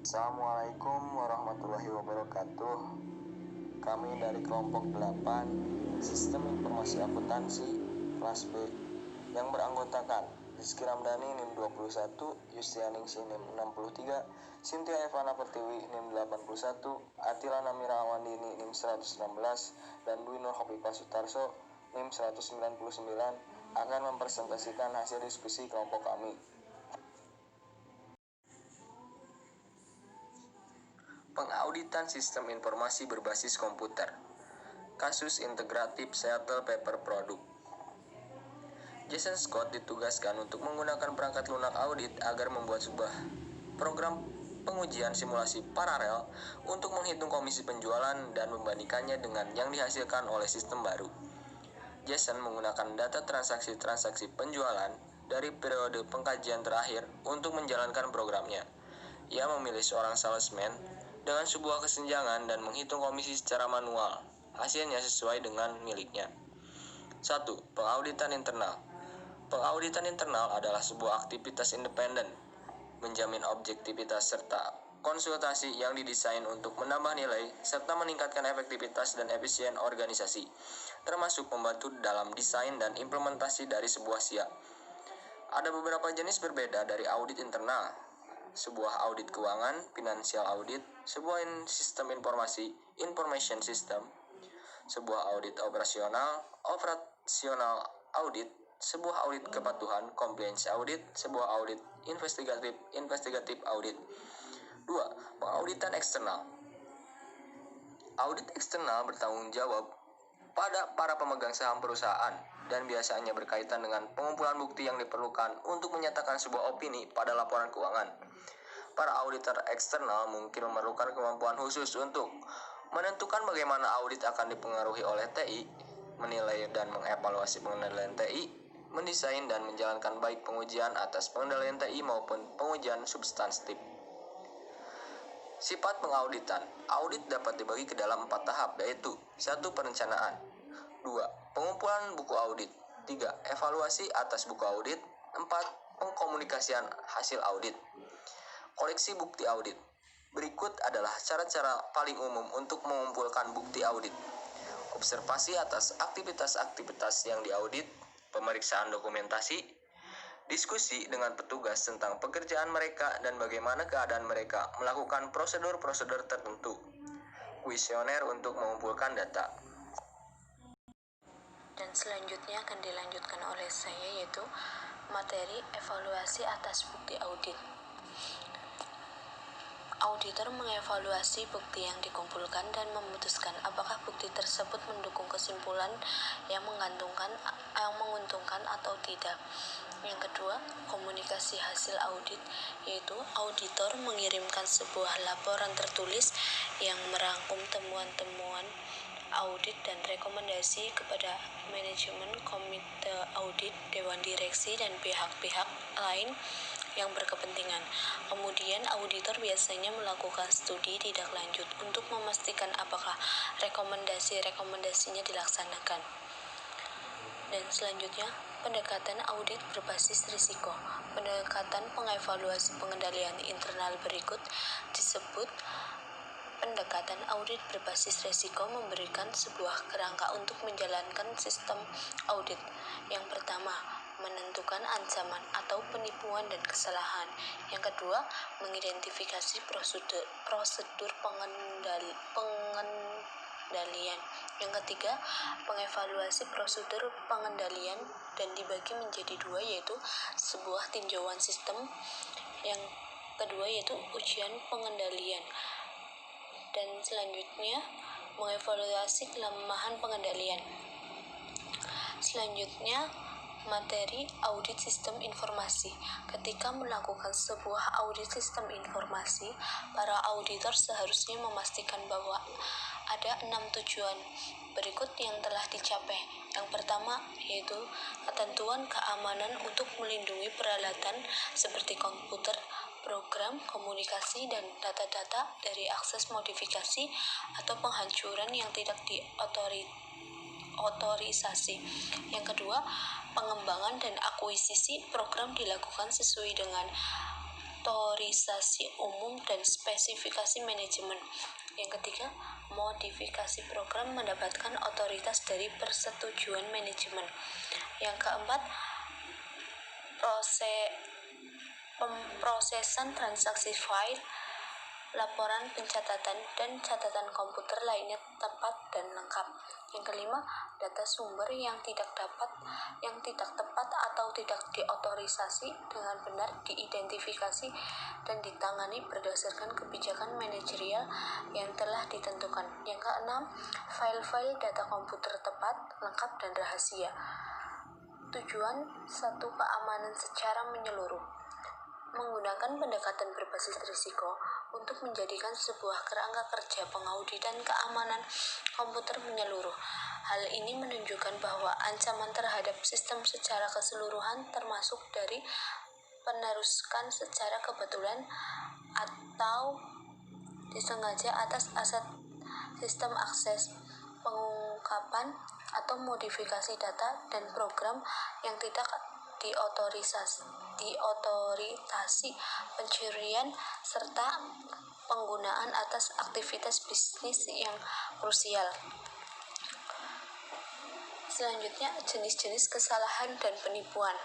Assalamualaikum warahmatullahi wabarakatuh. Kami dari kelompok 8 Sistem Informasi Akuntansi kelas B yang beranggotakan Rizky Ramdhani NIM 21, Yustianingsih NIM 63, Cynthia Evana Pertiwi NIM 81, Atila Namira Awandini NIM 116, dan Dwi Nur Khofifah Sutarso NIM 199 akan mempresentasikan hasil diskusi kelompok kami. Pengauditan sistem informasi berbasis komputer. Kasus integratif Seattle Paper Product. Jason Scott ditugaskan untuk menggunakan perangkat lunak audit agar membuat sebuah program pengujian simulasi paralel untuk menghitung komisi penjualan dan membandingkannya dengan yang dihasilkan oleh sistem baru. Jason menggunakan data transaksi-transaksi penjualan dari periode pengkajian terakhir untuk menjalankan programnya. Ia memilih seorang salesman dengan sebuah kesenjangan dan menghitung komisi secara manual. Hasilnya sesuai dengan miliknya. 1. Pengauditan internal. Pengauditan internal adalah sebuah aktivitas independen, menjamin objektivitas serta konsultasi yang didesain untuk menambah nilai serta meningkatkan efektivitas dan efisien organisasi, termasuk membantu dalam desain dan implementasi dari sebuah SIA. Ada beberapa jenis berbeda dari audit internal. Sebuah audit keuangan, financial audit, sebuah sistem informasi, information system, sebuah audit operasional audit, sebuah audit kepatuhan, compliance audit, sebuah audit investigatif audit. 2. Pengauditan eksternal. Audit eksternal bertanggung jawab pada para pemegang saham perusahaan dan biasanya berkaitan dengan pengumpulan bukti yang diperlukan untuk menyatakan sebuah opini pada laporan keuangan. Para auditor eksternal mungkin memerlukan kemampuan khusus untuk menentukan bagaimana audit akan dipengaruhi oleh TI, menilai dan mengevaluasi pengendalian TI, mendesain dan menjalankan baik pengujian atas pengendalian TI maupun pengujian substantif. Sifat pengauditan. Audit dapat dibagi ke dalam 4 tahap, yaitu 1. Perencanaan, 2. Pengumpulan buku audit, 3. Evaluasi atas buku audit, 4. Pengkomunikasian hasil audit. Koleksi bukti audit. Berikut adalah cara-cara paling umum untuk mengumpulkan bukti audit. Observasi atas aktivitas-aktivitas yang diaudit, pemeriksaan dokumentasi, diskusi dengan petugas tentang pekerjaan mereka dan bagaimana keadaan mereka melakukan prosedur-prosedur tertentu, kuesioner untuk mengumpulkan data. Dan selanjutnya akan dilanjutkan oleh saya, yaitu materi evaluasi atas bukti audit. Auditor mengevaluasi bukti yang dikumpulkan dan memutuskan apakah bukti tersebut mendukung kesimpulan yang menguntungkan atau tidak. Yang kedua, komunikasi hasil audit, yaitu auditor mengirimkan sebuah laporan tertulis yang merangkum temuan-temuan audit dan rekomendasi kepada manajemen, komite audit, dewan direksi, dan pihak-pihak lain yang berkepentingan. Kemudian auditor biasanya melakukan studi tindak lanjut untuk memastikan apakah rekomendasinya dilaksanakan. Dan selanjutnya, pendekatan audit berbasis risiko. Pendekatan pengevaluasi pengendalian internal berikut disebut pendekatan audit berbasis risiko memberikan sebuah kerangka untuk menjalankan sistem audit. Yang pertama, menentukan ancaman atau penipuan dan kesalahan. Yang kedua, mengidentifikasi prosedur pengendalian. Yang ketiga, mengevaluasi prosedur pengendalian dan dibagi menjadi 2, yaitu sebuah tinjauan sistem. Yang kedua yaitu ujian pengendalian. Dan selanjutnya, mengevaluasi kelemahan pengendalian. Selanjutnya, materi audit sistem informasi. Ketika melakukan sebuah audit sistem informasi, para auditor seharusnya memastikan bahwa ada 6 tujuan berikut yang telah dicapai. Yang pertama yaitu ketentuan keamanan untuk melindungi peralatan seperti komputer, program, komunikasi, dan data-data dari akses modifikasi atau penghancuran yang tidak otorisasi. Yang kedua, pengembangan dan akuisisi program dilakukan sesuai dengan otorisasi umum dan spesifikasi manajemen. Yang ketiga, modifikasi program mendapatkan otoritas dari persetujuan manajemen. Yang keempat, pemrosesan transaksi file, laporan pencatatan, dan catatan komputer lainnya tepat dan lengkap. Yang kelima, data sumber yang tidak tepat atau tidak diotorisasi dengan benar diidentifikasi dan ditangani berdasarkan kebijakan manajerial yang telah ditentukan. Yang keenam, file-file data komputer tepat, lengkap, dan rahasia. Tujuan 1. Keamanan secara menyeluruh. Menggunakan pendekatan berbasis risiko untuk menjadikan sebuah kerangka kerja pengauditan keamanan komputer menyeluruh. Hal ini menunjukkan bahwa ancaman terhadap sistem secara keseluruhan termasuk dari peneruskan secara kebetulan atau disengaja atas aset sistem, akses, pengungkapan atau modifikasi data dan program yang tidak diotorisasi, pencurian, serta penggunaan atas aktivitas bisnis yang krusial. Selanjutnya, jenis-jenis kesalahan dan penipuan.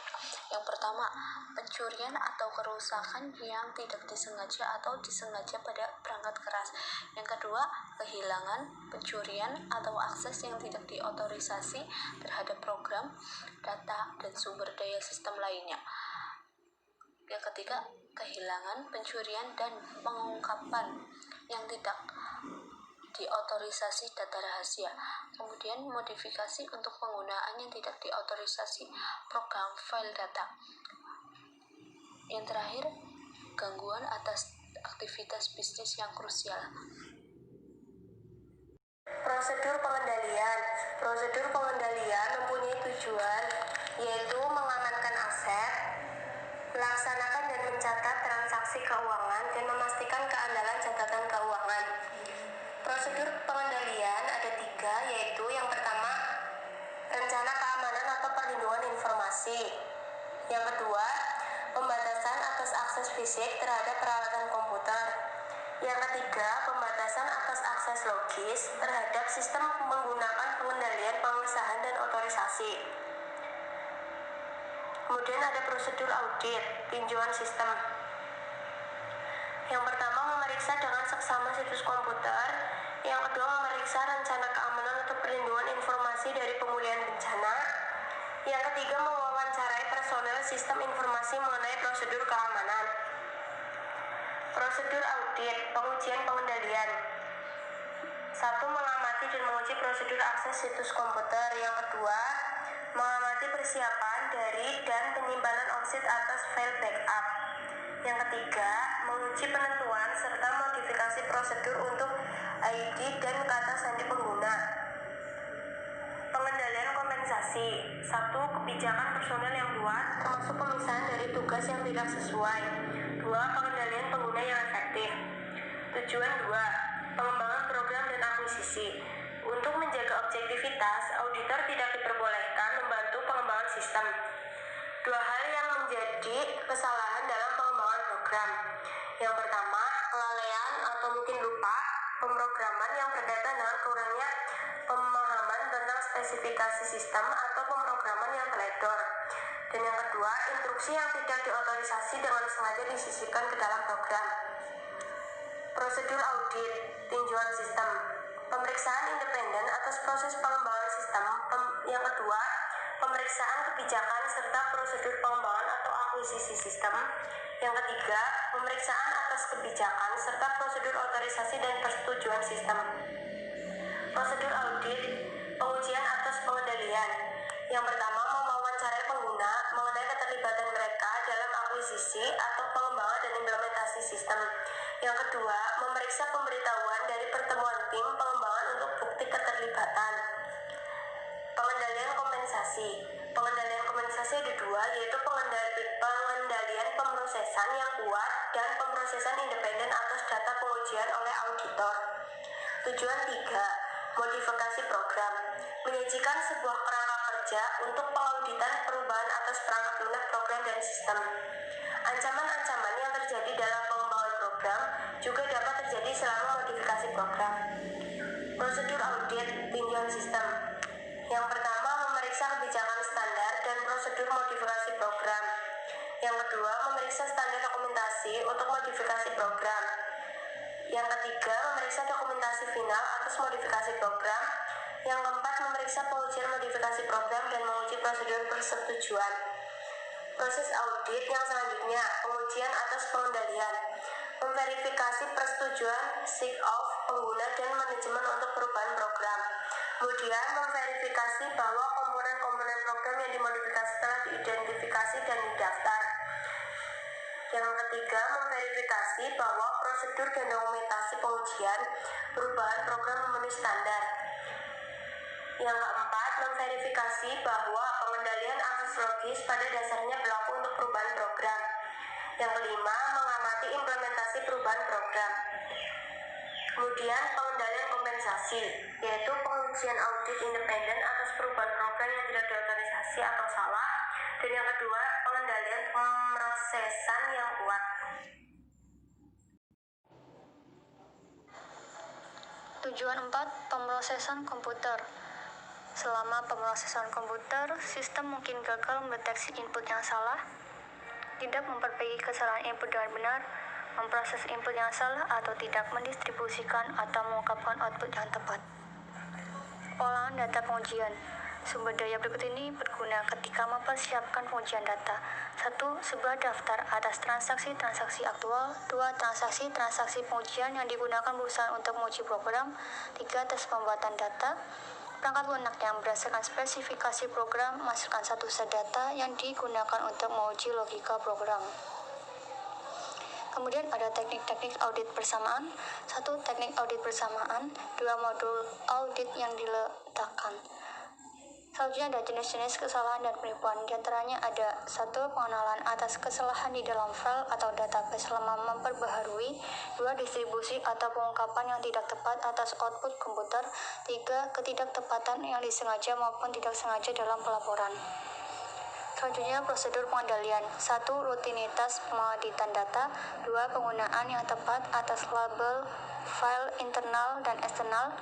Yang pertama, pencurian atau kerusakan yang tidak disengaja atau disengaja pada perangkat keras. Yang kedua, kehilangan, pencurian, atau akses yang tidak diotorisasi terhadap program, data, dan sumber daya sistem lainnya. Yang ketiga, kehilangan, pencurian, dan pengungkapan yang tidak diotorisasi data rahasia. Kemudian modifikasi untuk penggunaan yang tidak diotorisasi program file data. Yang terakhir, gangguan atas aktivitas bisnis yang krusial. Prosedur pengendalian. Prosedur pengendalian mempunyai tujuan yaitu mengamankan aset, melaksanakan dan mencatat transaksi keuangan, dan memastikan keandalan catatan keuangan. Prosedur pengendalian ada 3, yaitu yang pertama, rencana keamanan atau perlindungan informasi. Yang kedua, pembatasan atas akses fisik terhadap peralatan komputer. Yang ketiga, pembatasan atas akses logis terhadap sistem menggunakan pengendalian, pengesahan, dan otorisasi. Kemudian ada prosedur audit, tinjauan sistem. Yang pertama, memeriksa dengan seksama situs komputer. Yang kedua, memeriksa rencana keamanan atau perlindungan informasi dari pemulihan bencana. Yang ketiga, mewawancarai personel sistem informasi mengenai prosedur keamanan. Prosedur audit, pengujian pengendalian. 1. Mengamati dan menguji prosedur akses situs komputer. Yang kedua, mengamati persiapan dari dan penyimpanan offset atas file backup. Yang ketiga, menguji penentuan serta modifikasi prosedur untuk ID dan kata sandi pengguna. Pengendalian kompensasi. 1. Kebijakan personel yang kuat, termasuk pemisahan dari tugas yang tidak sesuai. 2. Pengendalian pengguna yang efektif. Tujuan 2. Pengembangan program dan akuisisi. Untuk menjaga objektivitas, auditor tidak diperbolehkan membantu pengembangan sistem. 2 hal yang menjadi kesalahan dalam pengembangan program. Yang pertama, kelalaian atau mungkin lupa pemrograman yang berkaitan dengan kurangnya pemahaman tentang spesifikasi sistem atau pemrograman yang teledor. Dan yang kedua, instruksi yang tidak diotorisasi dengan sengaja disisipkan ke dalam program. Prosedur audit, tinjauan sistem. Pemeriksaan independen atas proses pengembangan sistem. Yang kedua, pemeriksaan kebijakan serta prosedur pengembangan atau akuisisi sistem. Yang ketiga, pemeriksaan atas kebijakan serta prosedur otorisasi dan persetujuan sistem. Prosedur audit, pengujian atas pengendalian. Yang pertama, mewawancarai pengguna mengenai keterlibatan mereka dalam akuisisi atau pengembangan dan implementasi sistem. Yang kedua, memeriksa pemberitahuan dari pertemuan tim pengembangan untuk bukti keterlibatan. Pengendalian kompensasi. Pengendalian kompensasi ada 2, yaitu pengendalian pemrosesan yang kuat dan pemrosesan independen atas data pengujian oleh auditor. Tujuan 3, modifikasi program. Menyajikan sebuah kerangka kerja untuk pengauditan perubahan atas perangkat lunak program dan sistem. Ancaman-ancaman yang terjadi dalam pengembangan program juga dapat terjadi selama modifikasi program. Prosedur audit tinjauan sistem. Yang pertama, memeriksa kebijakan standar dan prosedur modifikasi program. Yang kedua, memeriksa standar dokumentasi untuk modifikasi program. Yang ketiga, memeriksa dokumentasi final atas modifikasi program. Yang keempat, memeriksa pengujian modifikasi program dan menguji prosedur persetujuan. Proses audit yang selanjutnya, pengujian atas pengendalian. Memverifikasi persetujuan sign-off pengguna dan manajemen untuk perubahan program. Kemudian, memverifikasi bahwa komponen-komponen program yang dimodifikasi telah diidentifikasi dan didaftar. Yang ketiga, memverifikasi bahwa prosedur dan dokumentasi pengujian perubahan program memenuhi standar. Yang keempat, memverifikasi bahwa pengendalian akses logis pada dasarnya berlaku untuk perubahan program. Yang kelima, mengamati implementasi perubahan program. Kemudian, pengendalian kompensasi, yaitu pengujian audit independen atas perubahan program yang tidak diotorisasi atau salah. Dan yang kedua, pengendalian pemrosesan yang kuat. Tujuan 4, pemrosesan komputer. Selama pemrosesan komputer, sistem mungkin gagal mendeteksi input yang salah, tidak memperbaiki kesalahan input dengan benar, memproses input yang salah atau tidak mendistribusikan atau mengungkapkan output yang tepat. Olahan data pengujian. Sumber daya berikut ini berguna ketika mempersiapkan pengujian data. 1. Sebuah daftar atas transaksi-transaksi aktual. 2. Transaksi-transaksi pengujian yang digunakan perusahaan untuk menguji program. 3. Tes pembuatan data. Perangkat lunak yang berdasarkan spesifikasi program masukkan satu set data yang digunakan untuk menguji logika program. Kemudian ada teknik-teknik audit bersamaan. 1. Teknik audit bersamaan. 2. Modul audit yang diletakkan. Selanjutnya ada jenis-jenis kesalahan dan penipuan. Di antaranya ada 1. Pengenalan atas kesalahan di dalam file atau database selama memperbaharui. 2. Distribusi atau pengungkapan yang tidak tepat atas output komputer. 3. Ketidaktepatan yang disengaja maupun tidak sengaja dalam pelaporan. Selanjutnya prosedur pengendalian. 1. Rutinitas pengauditan data. 2. Penggunaan yang tepat atas label file internal dan eksternal.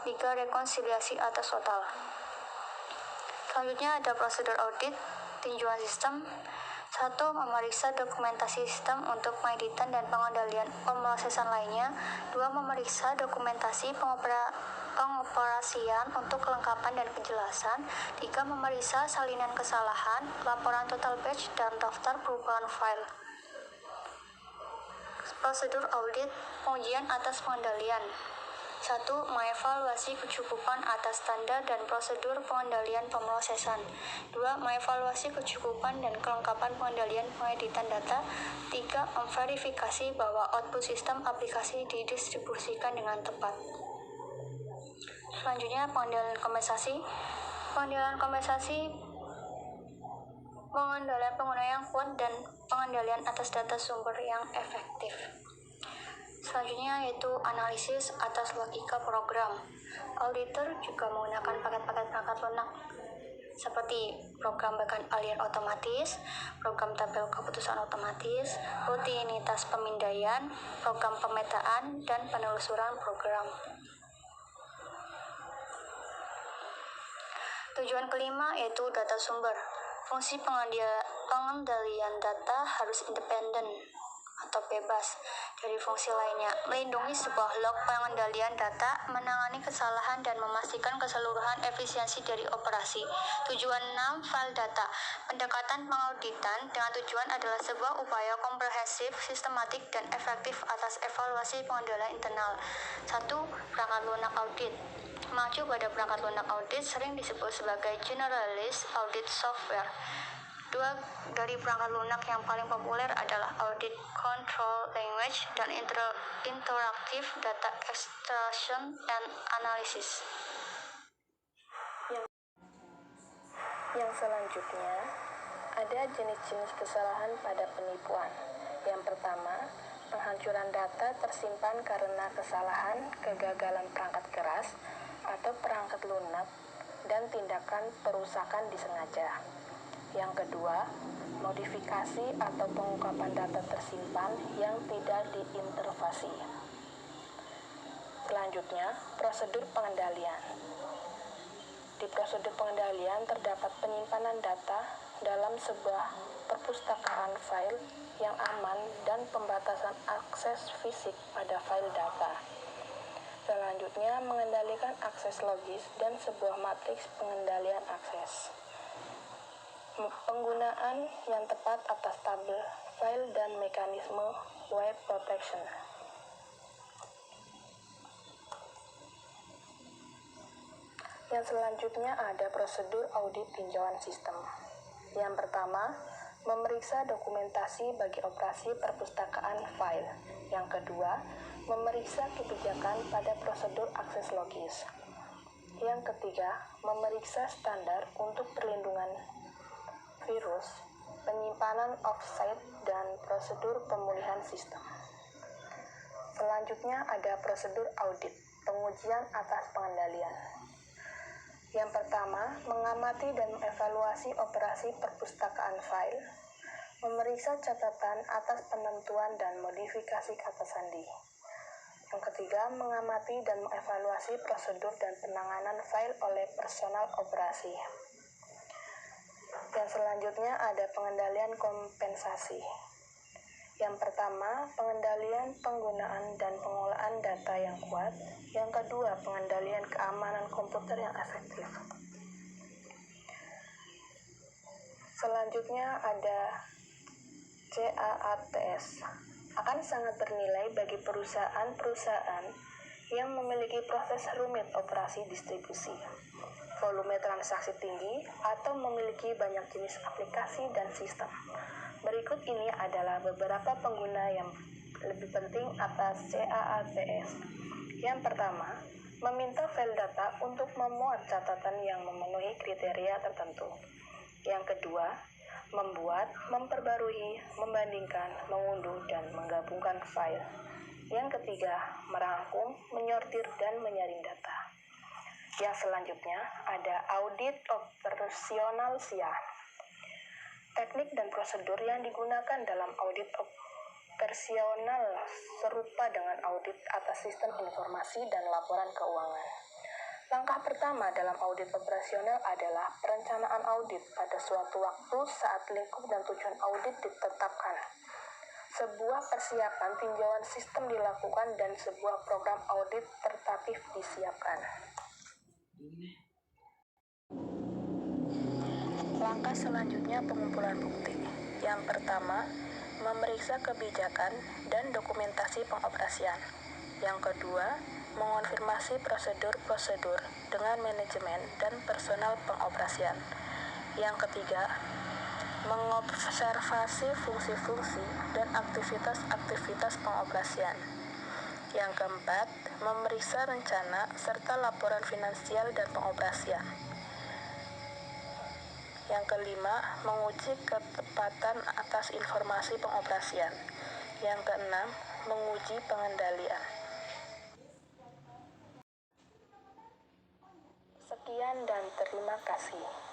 3. Rekonsiliasi atas total. Selanjutnya ada prosedur audit tinjauan sistem. 1. Memeriksa dokumentasi sistem untuk pengeditan dan pengendalian pemrosesan lainnya. 2. Memeriksa dokumentasi pengoperasian untuk kelengkapan dan kejelasan. 3. Memeriksa salinan kesalahan, laporan total batch, dan daftar perubahan file. Prosedur audit pengujian atas pengendalian. 1. Mengevaluasi kecukupan atas standar dan prosedur pengendalian pemrosesan. 2. Mengevaluasi kecukupan dan kelengkapan pengendalian pengeditan data. 3. Memverifikasi bahwa output sistem aplikasi didistribusikan dengan tepat. Selanjutnya pengendalian kompensasi. Pengendalian kompensasi, pengendalian pengguna yang kuat dan pengendalian atas data sumber yang efektif. Selanjutnya yaitu analisis atas logika program. Auditor juga menggunakan paket-paket perangkat lunak seperti program bahkan alien otomatis, program tabel keputusan otomatis, rutinitas pemindaian, program pemetaan, dan penelusuran program. Tujuan kelima yaitu data sumber. Fungsi pengendalian data harus independen atau bebas dari fungsi lainnya, melindungi sebuah log pengendalian data, menangani kesalahan, dan memastikan keseluruhan efisiensi dari operasi. Tujuan 6. File data. Pendekatan pengauditan dengan tujuan adalah sebuah upaya komprehensif, sistematik, dan efektif atas evaluasi pengendalian internal. 1. Perangkat lunak audit. Mengacu pada perangkat lunak audit sering disebut sebagai generalist audit software. 2 dari perangkat lunak yang paling populer adalah Audit Control Language dan Interactive Data Extraction and Analysis. Yang selanjutnya, ada jenis-jenis kesalahan pada penipuan. Yang pertama, penghancuran data tersimpan karena kesalahan, kegagalan perangkat keras, atau perangkat lunak dan tindakan perusakan disengaja. Yang kedua, modifikasi atau pengungkapan data tersimpan yang tidak diintervasi. Selanjutnya, prosedur pengendalian. Di prosedur pengendalian terdapat penyimpanan data dalam sebuah perpustakaan file yang aman dan pembatasan akses fisik pada file data. Selanjutnya, mengendalikan akses logis dan sebuah matriks pengendalian akses. Penggunaan yang tepat atas tabel file dan mekanisme web protection. Yang selanjutnya ada prosedur audit tinjauan sistem. Yang pertama, memeriksa dokumentasi bagi operasi perpustakaan file. Yang kedua, memeriksa kebijakan pada prosedur akses logis. Yang ketiga, memeriksa standar untuk perlindungan virus, penyimpanan offsite, dan prosedur pemulihan sistem. Selanjutnya ada prosedur audit, pengujian atas pengendalian. Yang pertama, mengamati dan mengevaluasi operasi perpustakaan file, memeriksa catatan atas penentuan dan modifikasi kata sandi. Yang ketiga, mengamati dan mengevaluasi prosedur dan penanganan file oleh personal operasi. Yang selanjutnya ada pengendalian kompensasi. Yang pertama, pengendalian penggunaan dan pengolahan data yang kuat. Yang kedua, pengendalian keamanan komputer yang efektif. Selanjutnya ada CAATS. Akan sangat bernilai bagi perusahaan-perusahaan yang memiliki proses rumit operasi distribusi, volume transaksi tinggi, atau memiliki banyak jenis aplikasi dan sistem. Berikut ini adalah beberapa pengguna yang lebih penting atas CAATS. Yang pertama, meminta file data untuk memuat catatan yang memenuhi kriteria tertentu. Yang kedua, membuat, memperbarui, membandingkan, mengunduh, dan menggabungkan file. Yang ketiga, merangkum, menyortir, dan menyaring data. Yang selanjutnya ada audit operasional SIA. Teknik dan prosedur yang digunakan dalam audit operasional serupa dengan audit atas sistem informasi dan laporan keuangan. Langkah pertama dalam audit operasional adalah perencanaan audit pada suatu waktu saat lingkup dan tujuan audit ditetapkan. Sebuah persiapan tinjauan sistem dilakukan dan sebuah program audit tertatib disiapkan. Langkah selanjutnya pengumpulan bukti. Yang pertama, memeriksa kebijakan dan dokumentasi pengoperasian. Yang kedua, mengonfirmasi prosedur-prosedur dengan manajemen dan personal pengoperasian. Yang ketiga, mengobservasi fungsi-fungsi dan aktivitas-aktivitas pengoperasian. Yang keempat, memeriksa rencana serta laporan finansial dan pengoperasian. Yang kelima, menguji ketepatan atas informasi pengoperasian. Yang keenam, menguji pengendalian. Sekian dan terima kasih.